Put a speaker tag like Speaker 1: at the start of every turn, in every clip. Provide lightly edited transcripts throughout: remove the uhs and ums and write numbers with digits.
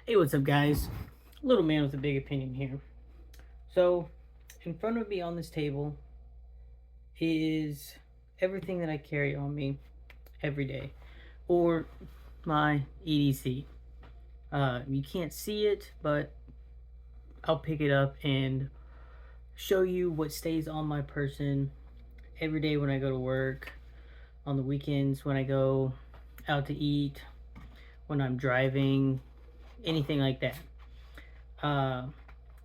Speaker 1: Hey, what's up, guys? Little man with a big opinion here. So, in front of me on this table is everything that I carry on me every day, or my EDC. You can't see it, but I'll pick it up and show you what stays on my person every day when I go to work, on the weekends when I go out to eat, when I'm driving, anything like that. Uh,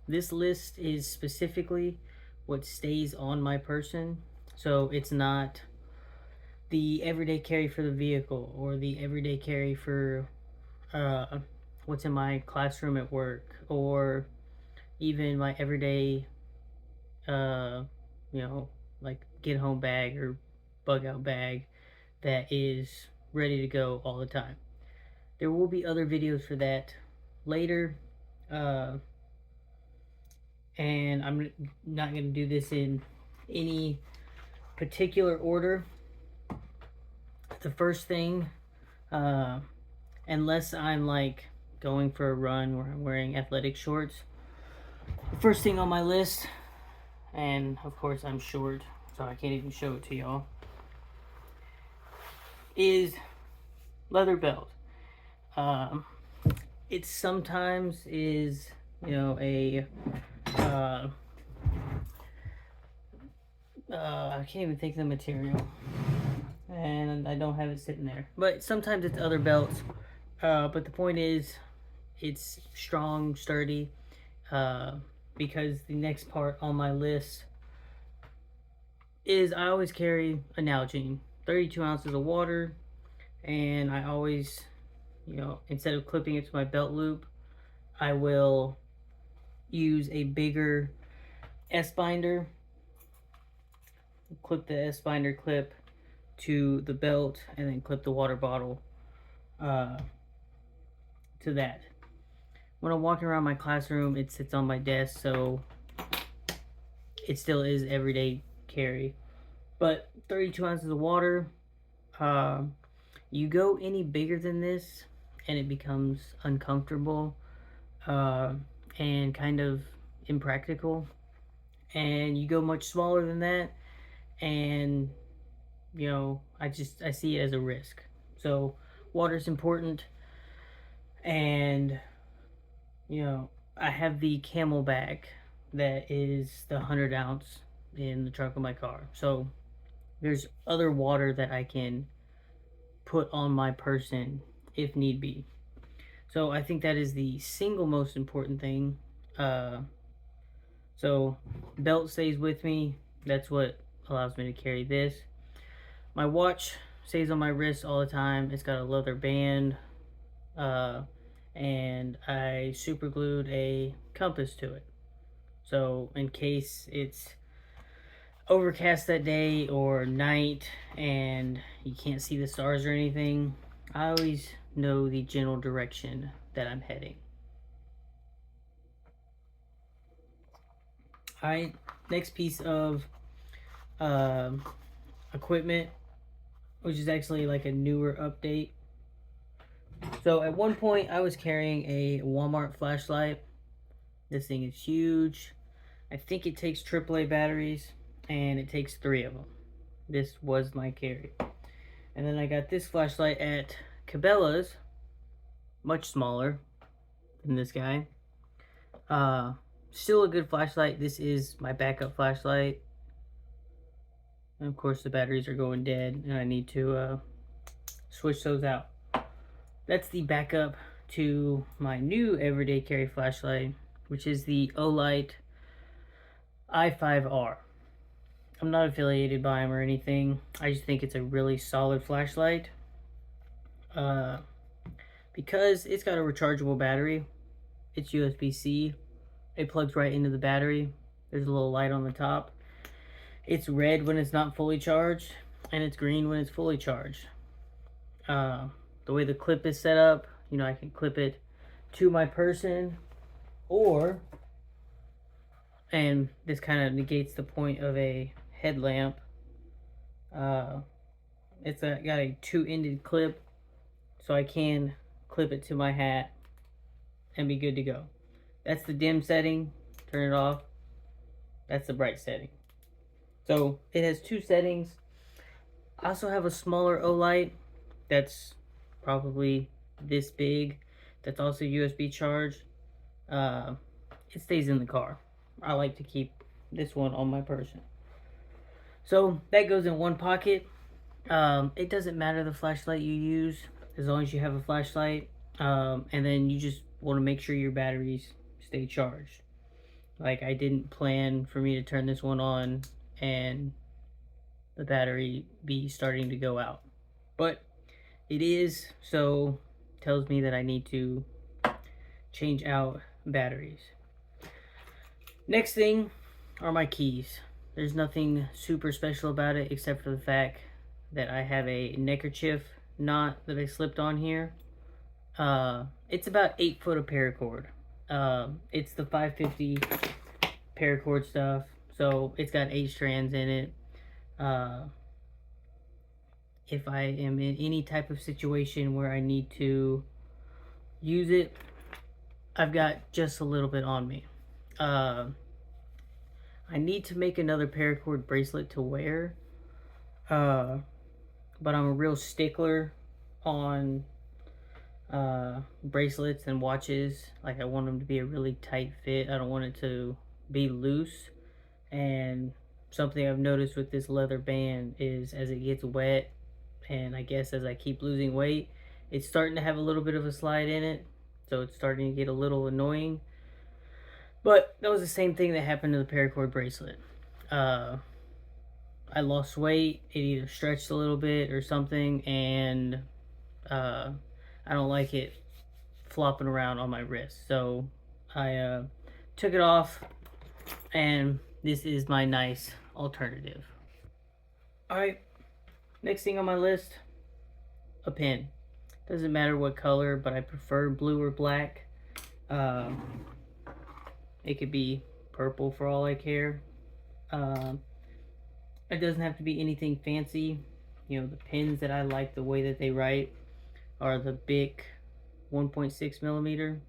Speaker 1: This list is specifically what stays on my person. So it's not the everyday carry for the vehicle or the everyday carry for uh, what's in my classroom at work or even my everyday, uh, you know, like get home bag or bug out bag that is ready to go all the time. There will be other videos for that later. Uh, and I'm not going to do this in any particular order. The first thing, uh, unless I'm like going for a run where I'm wearing athletic shorts, the first thing on my list, and of course I'm short, so I can't even show it to y'all, is leather belt. Um, it sometimes is, a uh, I can't even think of the material, and I don't have it sitting there. But sometimes it's other belts. But the point is, it's strong, sturdy. Uh, because the next part on my list is I always carry a Nalgene, 32 ounces of water, and I always, instead of clipping it to my belt loop, I will use a bigger S binder, clip the S binder clip to the belt, and then clip the water bottle uh, to that. When I'm walking around my classroom, it sits on my desk, so it still is everyday carry. But 32 ounces of water, you go any bigger than this, and it becomes uncomfortable uh, and kind of impractical. And you go much smaller than that, and I see it as a risk. So water is important, and I have the camel bag that is the 100 ounce in the trunk of my car. So there's other water that I can put on my person if need be. So I think that is the single most important thing. Uh, so belt stays with me. That's what allows me to carry this. My watch stays on my wrist all the time. It's got a leather band, uh, and I super glued a compass to it. So in case it's overcast that day or night and you can't see the stars or anything, I always know the general direction that I'm heading. Alright, next piece of um, equipment, which is actually like a newer update. So at one point I was carrying a Walmart flashlight. This thing is huge. I think it takes AAA batteries, and it takes 3 of them. This was my carry. And then I got this flashlight at Cabela's, much smaller than this guy. Still a good flashlight. This is my backup flashlight. And of course the batteries are going dead, and I need to switch those out. That's the backup to my new everyday carry flashlight, which is the Olight i5R. I'm not affiliated by them or anything. I just think it's a really solid flashlight. Because it's got a rechargeable battery. It's USB-C. It plugs right into the battery. There's a little light on the top. It's red when it's not fully charged, and it's green when it's fully charged. The way the clip is set up, I can clip it to my person, and this kind of negates the point of a headlamp. It's got a 2-ended clip, so I can clip it to my hat and be good to go. That's the dim setting. Turn it off. That's the bright setting. So it has two settings. I also have a smaller O light that's probably this big. That's also USB charged. Uh, it stays in the car. I like to keep this one on my person. So that goes in one pocket. It doesn't matter the flashlight you use as long as you have a flashlight. And then you just want to make sure your batteries stay charged. Like, I didn't plan for me to turn this one on and the battery be starting to go out. But it is, so tells me that I need to change out batteries. Next thing are my keys. There's nothing super special about it except for the fact that I have a neckerchief knot that I slipped on here. It's about 8 foot of paracord. It's the 550 paracord stuff, so it's got 8 strands in it. If I am in any type of situation where I need to use it, I've got just a little bit on me. I need to make another paracord bracelet to wear, but I'm a real stickler on bracelets and watches. Like, I want them to be a really tight fit. I don't want it to be loose. And something I've noticed with this leather band is as it gets wet, and I guess as I keep losing weight, it's starting to have a little bit of a slide in it, so it's starting to get a little annoying. But that was the same thing that happened to the paracord bracelet. I lost weight, it either stretched a little bit or something, and I don't like it flopping around on my wrist. So I took it off, and this is my nice alternative. Alright, next thing on my list, a pen. Doesn't matter what color, but I prefer blue or black. It could be purple for all I care. It doesn't have to be anything fancy. You know, the pens that I like the way that they write are the Bic 1.6 millimeter.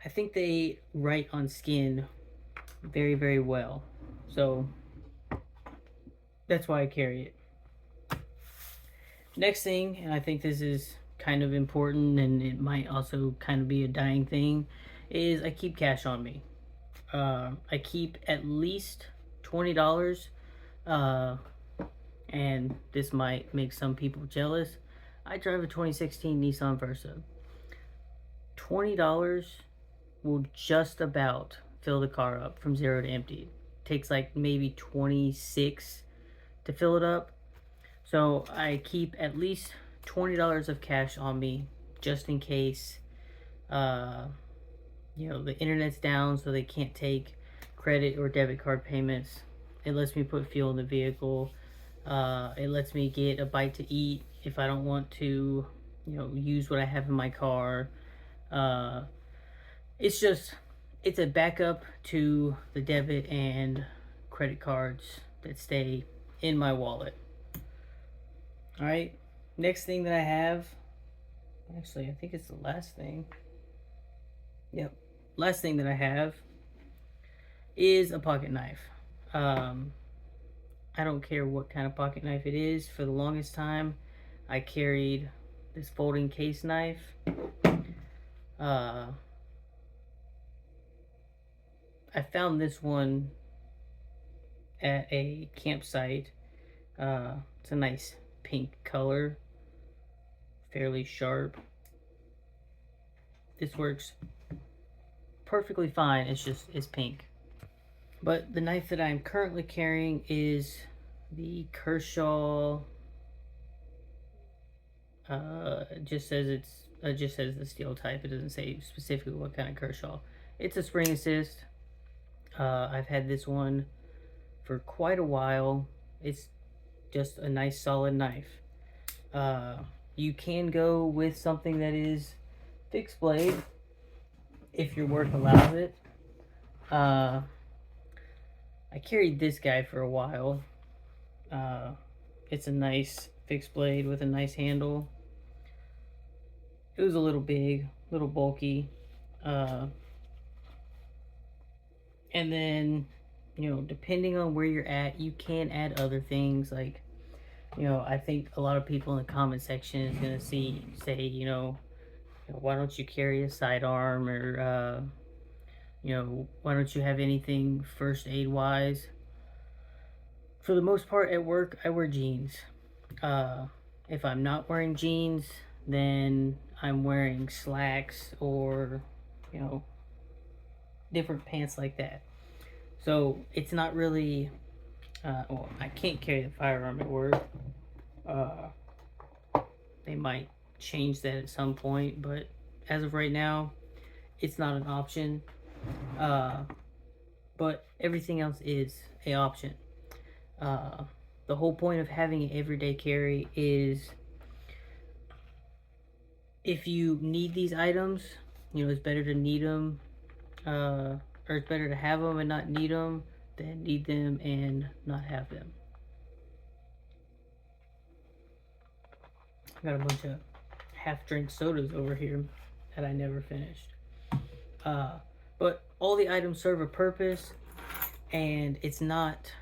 Speaker 1: I think they write on skin very, very well. So that's why I carry it. Next thing, and I think this is kind of important and it might also kind of be a dying thing, is I keep cash on me. I keep at least $20. And this might make some people jealous. I drive a 2016 Nissan Versa. $20 will just about fill the car up from 0 to empty. It takes like maybe 26 to fill it up. So I keep at least $20 of cash on me just in case you know, the internet's down, so they can't take credit or debit card payments. It lets me put fuel in the vehicle. It lets me get a bite to eat if I don't want to, you know, use what I have in my car. It's a backup to the debit and credit cards that stay in my wallet. Alright, next thing that I have, actually, I think it's the last thing. Yep, last thing that I have is a pocket knife. I don't care what kind of pocket knife it is. For the longest time, I carried this folding case knife. I found this one at a campsite. It's a nice pink color, fairly sharp. This works perfectly fine. It's pink. But the knife that I'm currently carrying is the Kershaw. Just says the steel type. It doesn't say specifically what kind of Kershaw. It's a spring assist. I've had this one for quite a while. It's just a nice solid knife. You can go with something that is fixed blade if your work allows it. I carried this guy for a while. It's a nice fixed blade with a nice handle. It was a little big, a little bulky, Uh, and then, depending on where you're at, you can add other things like, I think a lot of people in the comment section is gonna say, why don't you carry a sidearm, or why don't you have anything first aid wise? For the most part, at work, I wear jeans. Uh, if I'm not wearing jeans, then I'm wearing slacks or, you know, different pants like that. So it's not really, well, I can't carry the firearm at work. Uh, they might change that at some point, but as of right now, it's not an option. Uh, but everything else is a option. Uh, the whole point of having an everyday carry is if you need these items, it's better to need them, or it's better to have them and not need them than need them and not have them. I got a bunch of half-drink sodas over here that I never finished. Uh, but all the items serve a purpose, and it's not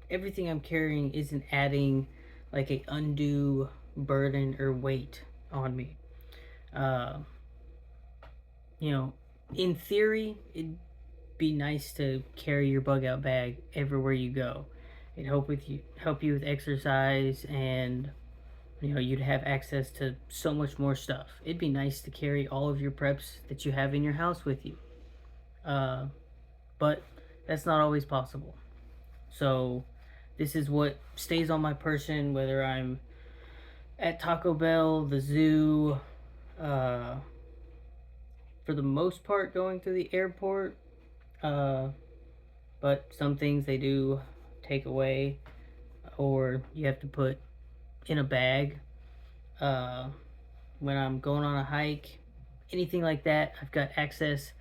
Speaker 1: everything I'm carrying isn't adding like a undue burden or weight on me. Uh, in theory, it'd be nice to carry your bug out bag everywhere you go. It'd help you with exercise, and you'd have access to so much more stuff. It'd be nice to carry all of your preps that you have in your house with you. But that's not always possible. So this is what stays on my person, whether I'm at Taco Bell, the zoo, for the most part going through the airport. But some things they do take away, or you have to put in a bag. When I'm going on a hike, anything like that, I've got access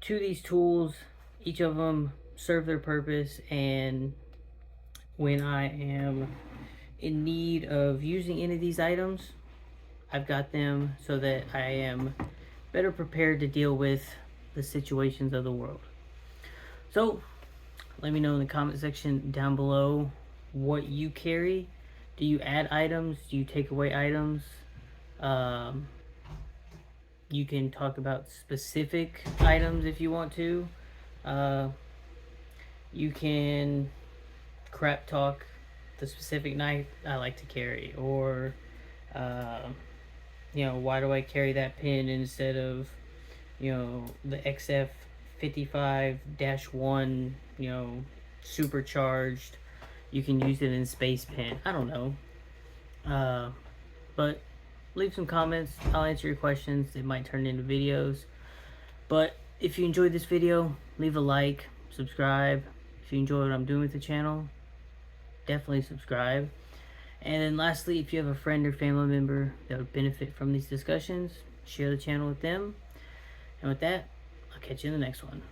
Speaker 1: to these tools. Each of them serve their purpose, and when I am in need of using any of these items, I've got them so that I am better prepared to deal with the situations of the world. So let me know in the comment section down below what you carry. Do you add items? Do you take away items? You can talk about specific items if you want to. You can crap talk the specific knife I like to carry, or why do I carry that pin instead of the XF 55-1, supercharged. You can use it in space pen. I don't know. But leave some comments. I'll answer your questions. It might turn into videos. But if you enjoyed this video, leave a like, subscribe. If you enjoy what I'm doing with the channel, definitely subscribe. And then lastly, if you have a friend or family member that would benefit from these discussions, share the channel with them. And with that, I'll catch you in the next one.